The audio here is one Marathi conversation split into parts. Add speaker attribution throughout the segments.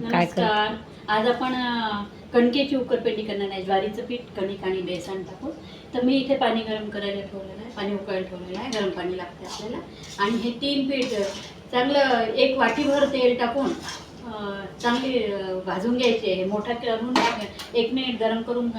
Speaker 1: काय कर
Speaker 2: नमस्कार. आज आपण कणकेची उकरपेंडी करणार आहे. ज्वारीचं पीठ, कणिक आणि बेसन टाकून. तर मी इथे पाणी गरम करायला ठेवलेलं आहे, पाणी उकळायला ठेवलेलं आहे. गरम पाणी लागते आपल्याला. आणि हे 3 पीठ चांगलं 1 वाटीभर तेल टाकून चांगली भाजून घ्यायचे. हे मोठा करून 1 मिनिट गरम करून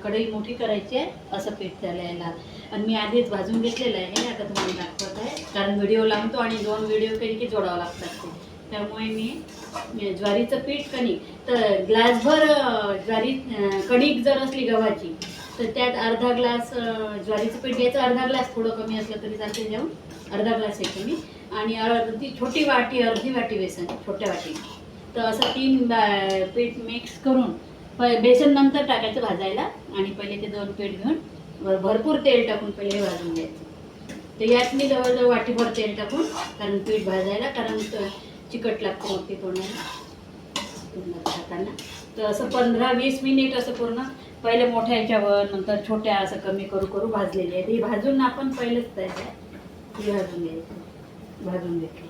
Speaker 2: कढई मोठी करायची आहे. असं पीठ त्याला यायला. आणि मी आधीच भाजून घेतलेलं आहे. आता तुम्हाला दाखवत आहे, कारण व्हिडिओ लावतो आणि 2 व्हिडिओ केले की जोडावं लागतात ते. त्यामुळे मी ज्वारीचं पीठ, कणिक तर ग्लासभर ज्वारी कणिक जर असली गव्हाची तर त्यात अर्धा ग्लास ज्वारीचं पीठ घ्यायचं. अर्धा ग्लास, थोडं कमी असलं तरी चालते, देऊन अर्धा ग्लास घ्यायचं मी. आणि ती छोटी वाटी, अर्धी वाटी बेसन, छोट्या वाटी. तर असं 3 पीठ मिक्स करून बेसन नंतर टाकायचं भाजायला. आणि पहिले ते 2 पीठ घेऊन भरपूर तेल टाकून पहिले हे भाजून घ्यायचं. तर यात मी जवळजवळ वाटीभर तेल टाकून, कारण पीठ भाजायला, कारण चिकट लागतं मग ते तोंडाला खाताना. तर असं 15-20 मिनिट असं पूर्ण पहिले मोठ्या ह्याच्यावर, नंतर छोट्या, असं कमी करू करू भाजलेली आहे. ही भाजून आपण पहिलेच द्यायचं आहे. ही भाजून घ्यायची, भाजून घेतली.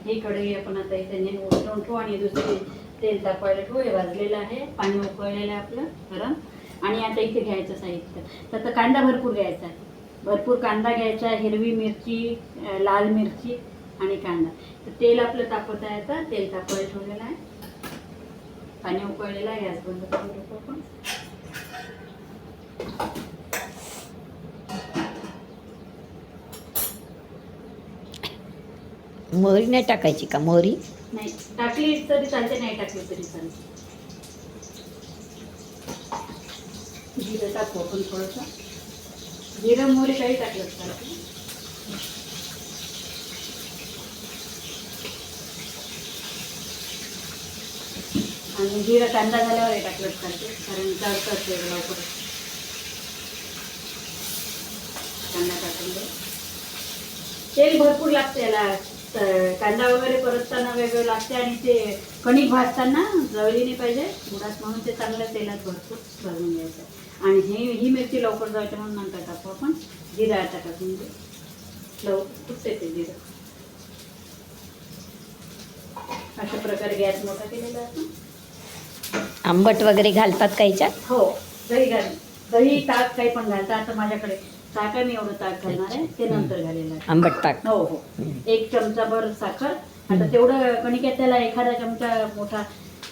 Speaker 2: ही कढई आपण आता इथे उलटून ठेवू आणि दुसरी तेल तापवायला ठेवू. हे भाजलेलं आहे, पाणी उकळलेलं आहे आपलं गरम. आणि आता इथे घ्यायचं साहित्य. तर आता कांदा भरपूर घ्यायचा आहे. भरपूर कांदा घ्यायचा, हिरवी मिरची, लाल मिरची आणि कांदा. तर तेल आपलं तापवता येतं. तेल तापवायला ठेवलेलं आहे, पाणी उकळलेलं आहे. गॅस बंद करून टाकू आपण.
Speaker 1: मोहरी नाही टाकायची का? मोहरी
Speaker 2: नाही टाकली तरी चालते, नाही टाकली तरी चालते. जिरं टाकू आपण थोडंसं. जिरं मोहरी काही टाकलं चालते. आणि जिरं कांदा झाल्यावर हे टाकलं चालते, कारण तळतात लवकर. कांदा टाकून दे. तेल भरपूर लागते याला. कांदा वगैरे परतताना वेगळं लागते आणि ते कणिक भाजताना जळली नाही पाहिजे बुडात, म्हणून ते चांगलं तेलात भरपूर भाजून घ्यायचं. आणि ही मिरची लवकर जायचं म्हणून नंतर टाकू आपण. जिरं आता टाकून दे, लवकर फुटते ते जिरं. अशा प्रकारे गॅस मोठा केलेला आहे.
Speaker 1: आंबट वगैरे घालतात का याच्यात?
Speaker 2: हो, दही घाल, दही ताक काही पण घालतात. आता माझ्याकडे ताक आहे, मी एवढं ताक घालणार आहे, ते नंतर घालेलं आहे.
Speaker 1: आंबट ताक.
Speaker 2: हो हो. 1 चमचाभर साखर. आता तेवढं कणिक आहे त्याला एखादा चमचा मोठा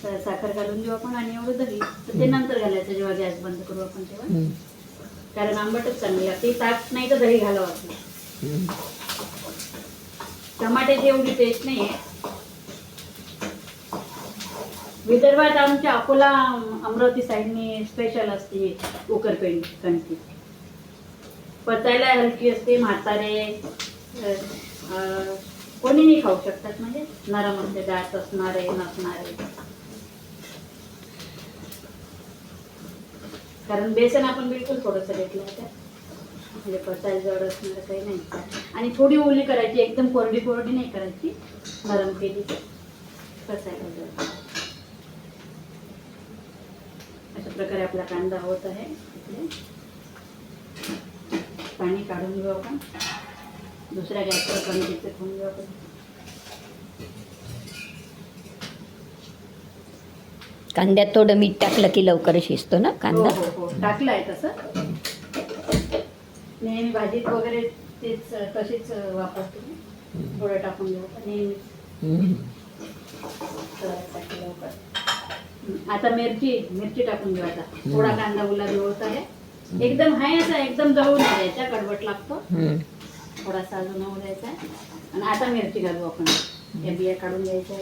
Speaker 2: साखर घालून देऊ आपण. आणि एवढं दही तर ते नंतर घालायचं जेव्हा गॅस बंद करू आपण तेव्हा, कारण आंबटच चांगली लागते. ताक नाही तर दही घालावं आपलं. टमाट्याची एवढी टेस्ट नाही आहे. विदर्भात आमच्या अकोला, अमरावती साईडनी स्पेशल असते उकरपेंडी कणकी. पचायला हलकी असते. म्हातारे कोणीही खाऊ शकतात, म्हणजे नरम असते, दाट असणारे नसणारे. कारण बेसन आपण बिलकुल थोडंसं घेतलं आहे, म्हणजे पचायला जड असणार काही नाही. आणि थोडी ओली करायची, एकदम कोरडी कोरडी नाही करायची, नरम केली पचायला जड. अशा प्रकारे आपला कांदा होत आहे. पाणी काढून घेऊ आपण. दुसऱ्या गॅसवर कणकीचं ठेवून घेऊ आपण.
Speaker 1: कांद्यात थोडं मीठ टाकलं की लवकर शिजतो ना कांदा.
Speaker 2: हो हो, टाकलं आहे तसं. नेहमी भाजीत वगैरे तेच तशीच वापरतो मी. थोडं टाकून घेऊ आपण नेहमी लवकर. आता मिरची टाकून घेऊ. आता थोडा कांदा गुलाबी होत आहे. एकदम हाय असा एकदम जळून द्यायचा, कडवट लागतो. थोडासा अजून होऊ द्यायचा. आणि आता मिरची घालू आपण. या बिया काढून घ्यायच्या.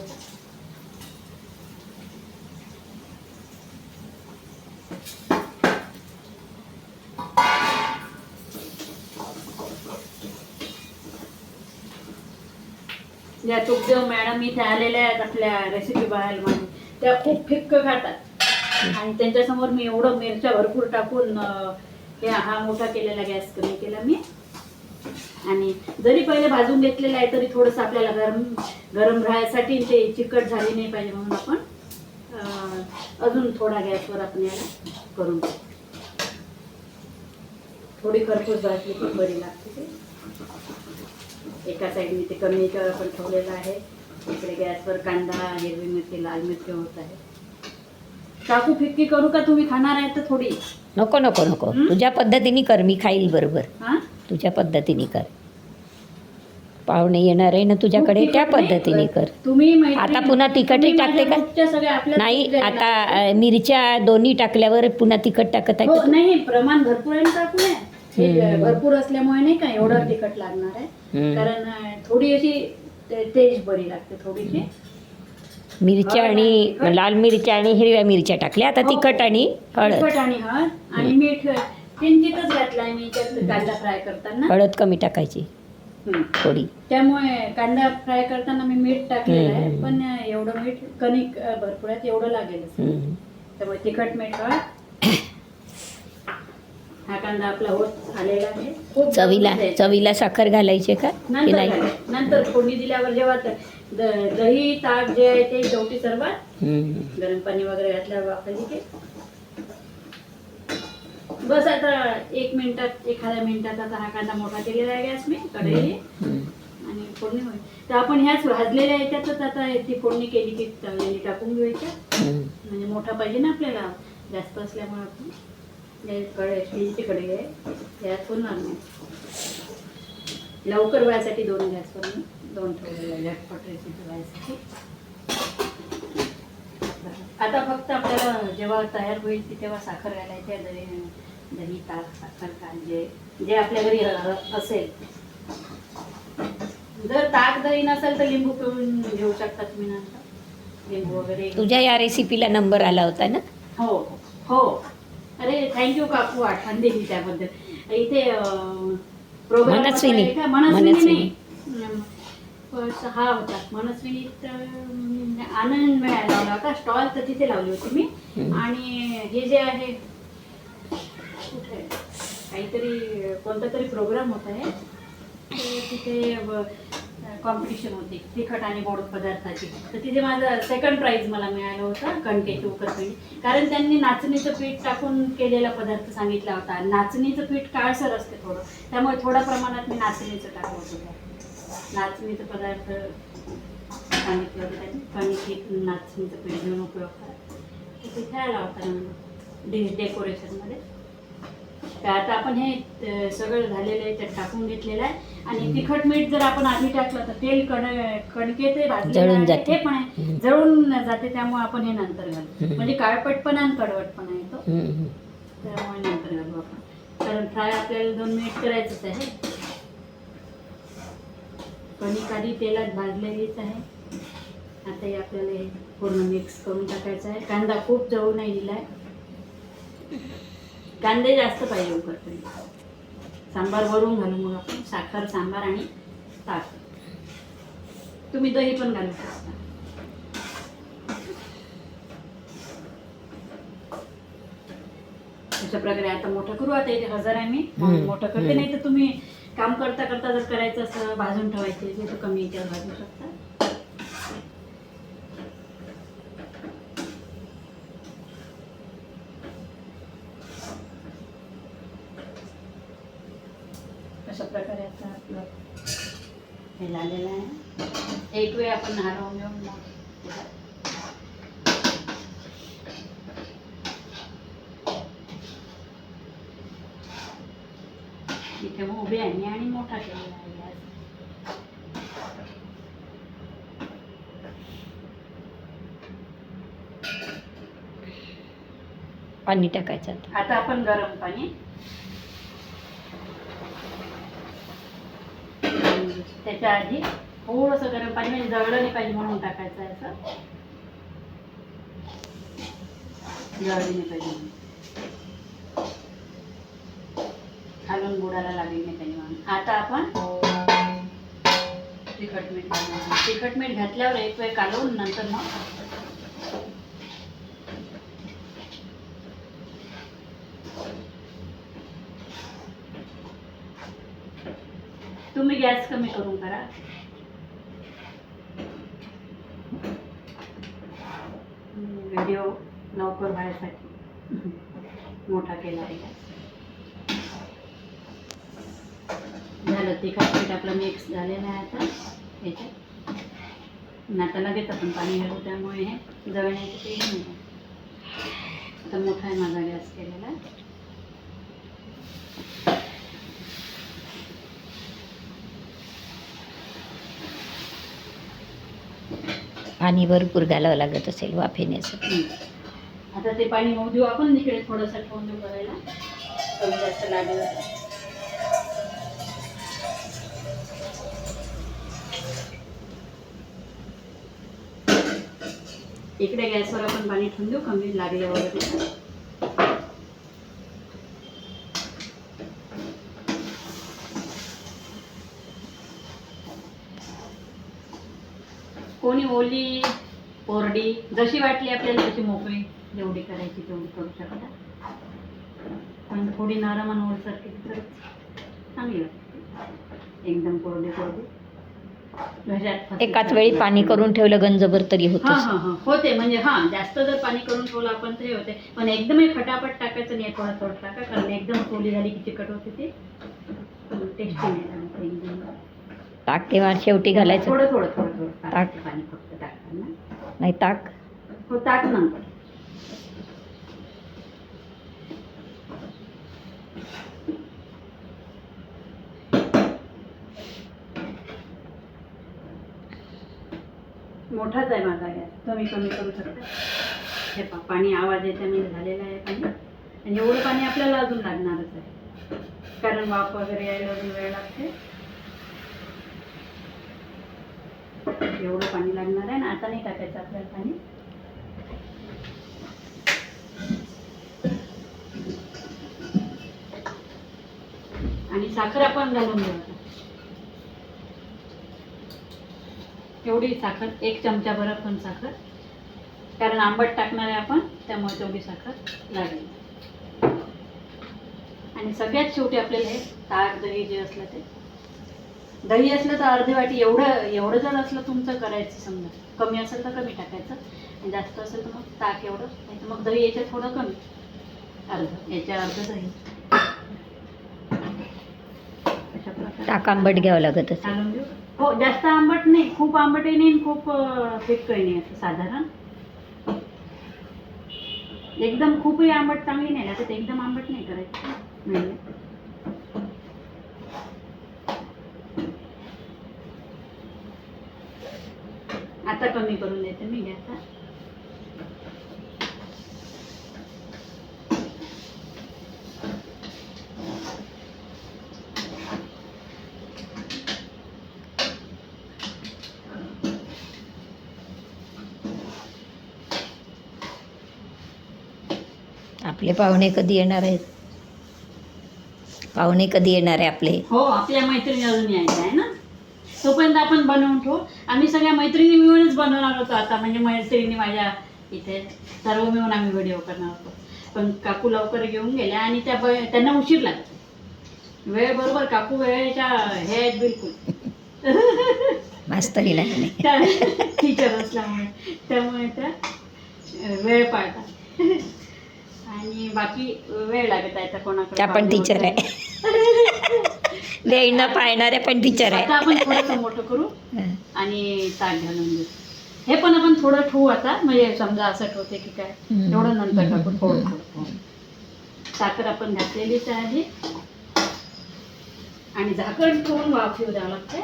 Speaker 2: ज्या तुकदेव मॅडम इथे आलेल्या आहेत आपल्या रेसिपी बघायला, माझी त्या खूप फिक्क खातात. आणि त्यांच्यासमोर मी एवढं मिरच्या भरपूर टाकून हा मोठा केलेला गॅस कमी केला मी. आणि जरी पहिले भाजून घेतलेलं आहे तरी थोडंसं आपल्याला गरम राहायसाठी, ते चिकट झाली नाही पाहिजे म्हणून आपण अजून थोडा गॅसवर आपण याला करून थोडी खरपूस भाजली पण बरी लागते. एका साईडने ते कमी याच्यावर आपण ठेवलेलं आहे. इकडे गॅसवर कांदा, हिरवी मिरची, लाल मिरची होत आहे. चाकू फिक्की करू का? तुम्ही खाणार आहे तर थोडी.
Speaker 1: नको नको नको, तुझ्या पद्धतीने कर, मी खाईल बरोबर.
Speaker 2: हां,
Speaker 1: तुझ्या पद्धतीने कर. पाहुणे येणार आहे ना तुझ्याकडे, त्या पद्धतीने कर.
Speaker 2: तुम्ही
Speaker 1: आता पुन्हा तिखटही टाकते का? नाही, आता मिरच्या दोन्ही टाकल्यावर पुन्हा तिखट टाकत आहे
Speaker 2: हो,
Speaker 1: का तू?
Speaker 2: नाही प्रमाण भरपूर आहे ना टाकू नये. हे भरपूर असल्यामुळे नाही का एवढं तिखट लागणार आहे. कारण थोडी अशी तेज बरी लागते थोडीशी.
Speaker 1: मिरच्या आणि लाल मिरच्या आणि हिरव्या मिरच्या टाकल्या, आता तिखट आणि हळद.
Speaker 2: तिखट आणि हळद आणि मीठ किंचितच घातलाय मी त्यात कांदा फ्राय करताना.
Speaker 1: हळद कमी टाकायची थोडी.
Speaker 2: त्यामुळे कांदा फ्राय करताना मी मीठ टाकलेलं आहे, पण एवढं मीठ कणिक भरपूर आहे एवढं लागेलच. त्यामुळे तिखट मीठ हळद. हा कांदा आपला होत आलेला आहे. खूप
Speaker 1: चवीला साखर घालायची का की नाही?
Speaker 2: नंतर फोडणी दिल्यावर जेव्हा दही ताक जे आहे ते शेवटी सर्वात गरम पाणी वगैरे घातल्यावर वापरली की बस. आता 1 मिनिटात, एखाद्या मिनिटात आता हा कांदा मोठा केलेला आहे गॅस मी कढई आणि फोडणी होईल. तर आपण ह्याच भाजलेल्या याच्यातच आता ती फोडणी केली की तळलेली टाकून घ्यायच्या. म्हणजे मोठा पाहिजे ना आपल्याला, जास्त असल्यामुळे आपण स्टीलची कढई आहे, गॅस होणार नाही. लवकर व्हायसाठी 2 गॅसवर मी 2 ठेवलेल्या झटपट रेसिपी व्हायसाठी. आता फक्त आपल्याला जेव्हा तयार होईल ती तेव्हा साखर घालायची आहे. दही ताक साखर कांदे जे आपल्या घरी असेल. जर ताक दही नसेल तर लिंबू पिळून घेऊ शकता तुम्ही नंतर, लिंबू वगैरे.
Speaker 1: तुझ्या या रेसिपीला नंबर आला होता ना?
Speaker 2: हो हो. अरे थँक्यू काकू, आठवण दिली त्याबद्दल. इथे प्रोग्राम मनस्विनी हा होता मनस्विनीत आनंद मिळायला लावला होता स्टॉल, तर तिथे लावली होती मी. आणि हे जे आहे काहीतरी कोणता तरी प्रोग्राम होता आहे, तिथे कॉम्पिटिशन होती तिखट आणि गोड पदार्थाची. तर तिथे माझं 2nd प्राइज मला मिळालं होतं, कणकेची उकरपेंडी. कारण त्यांनी नाचणीचं पीठ टाकून केलेला पदार्थ सांगितला होता. नाचणीचं पीठ काळसर असते थोडं, त्यामुळे थोड्या प्रमाणात मी नाचणीचं टाकलं होतं. नाचणीचं पदार्थ सांगितलं होतं त्यांनी, कणकेत नाचणीचं पीठ घेऊन उपयोग करा. तिथे आला होता डिश डेकोरेशनमध्ये. तर आता आपण हे सगळं झालेलं आहे त्यात टाकून घेतलेलं आहे. आणि तिखट मीठ जर आपण आधी टाकलं तर तेल कणके ते भाजलेलं आहे ते पण आहे, जळून जाते. त्यामुळे आपण हे नंतर घालू, म्हणजे काळपटपणा आणि कडवटपणा येतो, त्यामुळे नंतर घालू आपण. कारण फ्राय आपल्याला 2 मिनिट करायचंच आहे. कणिक आधी तेलात भाजलेलीच आहे. आता हे आपल्याला हे पूर्ण मिक्स करून टाकायचं आहे. कांदा खूप जळू नाही दिलाय, कांदे जास्त पाहिजे उकरपेंडी. सांबार वरून घालू मग आपण, साखर सांबार आणि ताक. तुम्ही दही पण घालू शकता. अशा प्रकारे आता मोठं करू. आता इथे 1000 आहे मी मोठं करते. नाही तर तुम्ही काम करता करता जर करायचं असं भाजून ठेवायचे तर कमी याच्यावर भाजू शकता. अशा प्रकारे आता आपलं हे झालेलं आहे. एक वेळ आपण हलवून घेऊन इथे मग उभे आहे आणि मोठा केलेला आहे गॅस.
Speaker 1: पाणी टाकायचं
Speaker 2: आता आपण गरम पाणी, त्याच्या आधी थोडंसं गरम पाणी, म्हणजे जळलं नाही पाहिजे म्हणून टाकायचं आहे. असं जळलं नाही पाहिजे, खालून बुडाला लागेल नाही पाहिजे म्हणून. आता आपण तिखट मीठ घालणार. तिखट मीठ घातल्यावर एक वेळ कालवून नंतर मग तुम्ही गॅस कमी करून करा. व्हिडिओ लवकर व्हायसाठी मोठा केला आहे गॅस. झालं तिखट मीठ आपलं मिक्स झालेलं आहे. आता याच्यात आणि आता लगेच आपण पाणी घालू, त्यामुळे हे जळण्याची काही नाही. आता मोठा आहे माझा गॅस केलेला.
Speaker 1: पाणी भरपूर घालावं लागत असेल वाफेण्यासाठी.
Speaker 2: आता ते पाणी होऊ देऊ आपण, इकडे थोडंसं ठेवून देऊ करायला, कमी जास्त लागेल. इकडे गॅसवर आपण पाणी ठेवून देऊ कमी लागले वगैरे. कोणी ओली कोरडी जशी वाटली आपल्याला तशी मोकळी, जेवढी करायची तेवढी करू शकता. पण थोडी नरम आणि ओलसर केली तर चांगली वाटते. एकदम कोरडी कोरडी
Speaker 1: एकाच वेळी पाणी करून ठेवलं गंजभर तरी होतं.
Speaker 2: हां हां होते. म्हणजे जास्त जर पाणी करून ठेवलं आपण तरी होते, पण एकदम फटाफट टाकायचं नाही, थोडं थोडं टाका, कारण एकदम कोली झाली की चिकट होते ते टेस्टी नाही लागत एकदम.
Speaker 1: ताक तेव्हा शेवटी घालायचं.
Speaker 2: थोडं थोडं थोडं थोडं टाक पाणी फक्त टाकताना.
Speaker 1: नाही ताक
Speaker 2: हो ताक नंतर. मोठाच आहे माझा गॅस, तुम्ही कमी करू शकता. हे पाणी आवाज येते म्हणजे झालेलं आहे पाणी. आणि एवढं पाणी आपल्याला अजून लागणारच आहे, कारण वाफ वगैरे यायला अजून वेळ लागते. एवढं पाणी लागणार आहे ना. आता नाही टाकायचं आपल्याला पाणी. आणि साखर आपण घालून घेऊ. एवढी साखर, 1 चमचाभर पण साखर, कारण आंबट टाकणार आहे आपण, त्यामुळे तेवढी साखर लागेल. आणि सगळ्यात शेवटी आपल्याला हे ताक दही जे असलं ते, दही असलं तर अर्धी वाटी, एवढं जर असलं तुमचं करायचं, समजा कमी असेल तर कमी टाकायचं, आणि जास्त असेल तर मग ताक एवढं, नाही तर मग दही याच्या थोडं कमी, याच्या अर्ध दही. अशा प्रकारे
Speaker 1: ताक आंबट घ्यावं लागत असेल.
Speaker 2: घालून घेऊ. हो जास्त आंबट नाही, खूप आंबटही नाही, खूप फिक्कही नाही, असं साधारण. एकदम खूपही आंबट चांगली नाही लागत, एकदम आंबट नाही करायचं नाही. आता कमी करून देते मी गॅस.
Speaker 1: आपले पाहुणे कधी येणार आहेत? पाहुणे कधी येणार आहे आपले?
Speaker 2: हो, आपल्या मैत्रिणी अजून यायच्या आहे ना, तोपर्यंत आपण बनवून ठेवू. आम्ही सगळ्या मैत्रिणी मिळूनच बनवणार होतो आता, म्हणजे मैत्रिणी माझ्या इथे सर्व मिळून आम्ही व्हिडिओ करणार होतो. पण काकू लवकर घेऊन गेल्या आणि त्यांना उशीर लागतो. वेळ बरोबर काकू वेळेच्या हे आहेत बिलकुल.
Speaker 1: मास्तरी नाही
Speaker 2: टीचर असल्यामुळे, त्यामुळे त्या वेळ पाळतात. आणि बाकी वेळ लागत आहे तर कोणाकडे.
Speaker 1: त्या पण टीचर आहे. वेळ न पाळणाऱ्या पण टीचर आहे.
Speaker 2: आता आपण थोडंसं मोठं करू आणि ताक घालून देऊ. हे पण आपण थोडं ठेवू आता, म्हणजे समजा असं ठेवते की काय, एवढं नंतर टाकू. थोडं थोडं साखर आपण घातलेलीच आहे आणि झाकण ठेवून वाफ येऊ द्यावं लागते.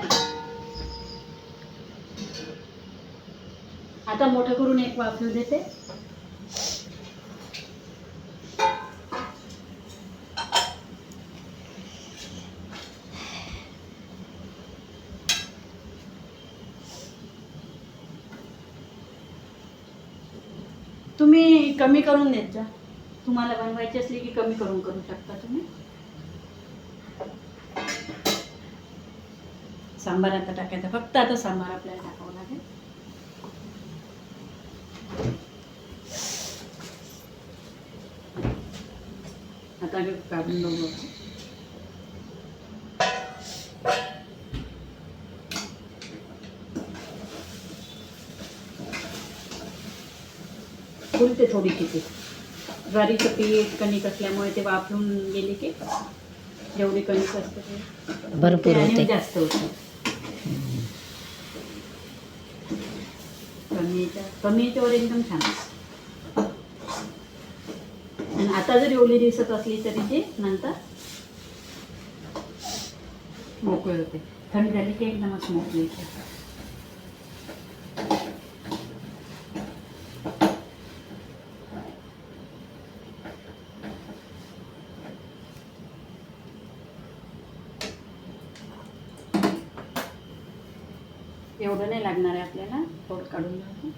Speaker 2: आता मोठं करून एक वाफ येऊ देते. तुम्ही कमी करून देत जा, तुम्हाला बनवायची असली की कमी करून करू शकता तुम्ही. सांबार आता टाकायचा, फक्त आता सांबार आपल्याला टाकावं लागेल. आता काढून बघू. फुलते थोडी किती, ज्वारीचं पीठ कणिक असल्यामुळे ते वापरून गेले की जेवढी कणिक असते ते
Speaker 1: भरपूर होते,
Speaker 2: जास्त होते. कमी याच्यावर एकदम छान. आणि आता जरी ओली दिसत असली तरी ती नंतर मोकळी होते. थंड झाली की एकदमच मोकळी होते. एवढं नाही लागणार आहे आपल्याला, थोडं काढून घ्यायचं.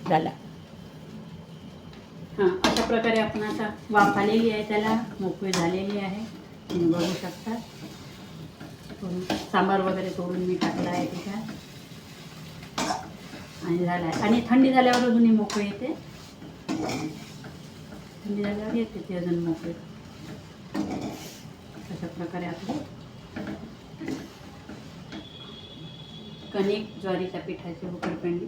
Speaker 1: झाला.
Speaker 2: हां, अशा प्रकारे आपण आता वाफ आलेली आहे, त्याला मोकळी झालेली आहे, तुम्ही बघू शकता. सांबार वगैरे तोडून मी टाकला आहे त्याच्यात आणि झाला आहे. आणि थंडी झाल्यावर अजून ही मोकळी येते. थंडी झाल्यावर येते ती अजून मोकळी. अशा प्रकारे आपले कणिक ज्वारीच्या पिठाची उकरपेंडी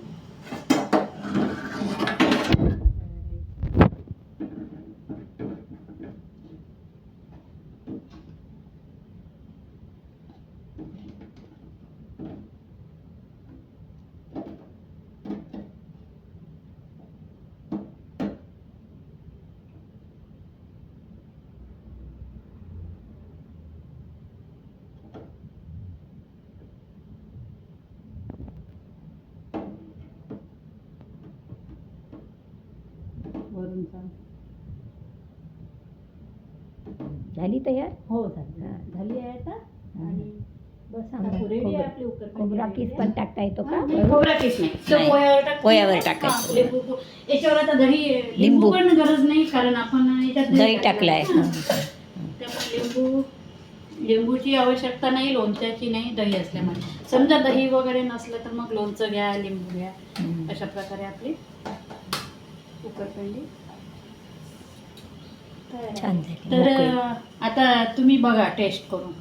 Speaker 2: वरून
Speaker 1: झाली तयार.
Speaker 2: हो झाली आहे आता. आणि बस आता रेडी आहे आपली
Speaker 1: खोबरा किस पण टाकता येतो का?
Speaker 2: खोबरा किस नाही, तो
Speaker 1: नाही. पोह्यावर टाकायचं.
Speaker 2: हां, याच्यावर आता दही लिंबू पण गरज नाही, कारण आपण याच्यात
Speaker 1: दही टाकलाय.
Speaker 2: त्यामुळे लिंबूची आवश्यकता नाही, लोणच्याची नाही, दही असल्यामुळे. समजा दही वगैरे नसलं तर मग लोणचं घ्या, लिंबू घ्या. अशा प्रकारे आपली उकरपेंडी
Speaker 1: छान झाली.
Speaker 2: तर
Speaker 1: मोकळी.
Speaker 2: आता तुम्ही बघा टेस्ट करून.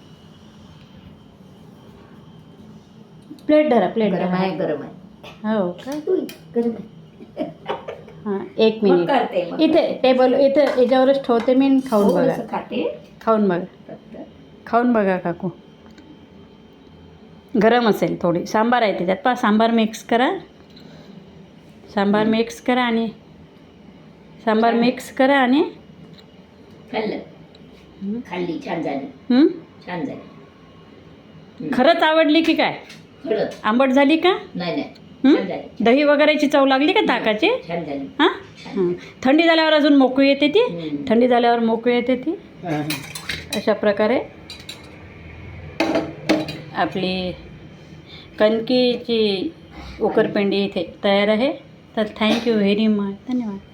Speaker 2: प्लेट धरा, प्लेट
Speaker 1: गरम
Speaker 2: धरा.
Speaker 1: आहे, गरम आहे.
Speaker 2: हो का?
Speaker 1: गरम आहे.
Speaker 2: हां, एक
Speaker 1: मग
Speaker 2: मिनिट.
Speaker 1: करते, मग
Speaker 2: इथे टेबल इथे याच्यावरच ठेवते मी. खाऊन बघा,
Speaker 1: थोडंसं खाते.
Speaker 2: खाऊन बघा, खाऊन बघा काकू. गरम असेल थोडी. सांबार आहे त्याच्यात, पहा सांबार मिक्स करा. सांबार मिक्स करा आणि सांबार मिक्स करा आणि
Speaker 1: खाल्लं. खाल्ली. छान झाली. छान झाली.
Speaker 2: खरंच आवडली की काय?
Speaker 1: खरंच.
Speaker 2: आंबट झाली का?
Speaker 1: नाही नाही.
Speaker 2: हं?
Speaker 1: छान झाली.
Speaker 2: दही वगैरेची चव लागली का ताकाची?
Speaker 1: छान झाली.
Speaker 2: हां, थंडी झाल्यावर अजून मोकळी येते ती. थंडी झाल्यावर मोकळी येते ती. अशा प्रकारे आपली कणकीची उकरपेंडी इथे तयार आहे. तर थँक्यू व्हेरी मच. धन्यवाद.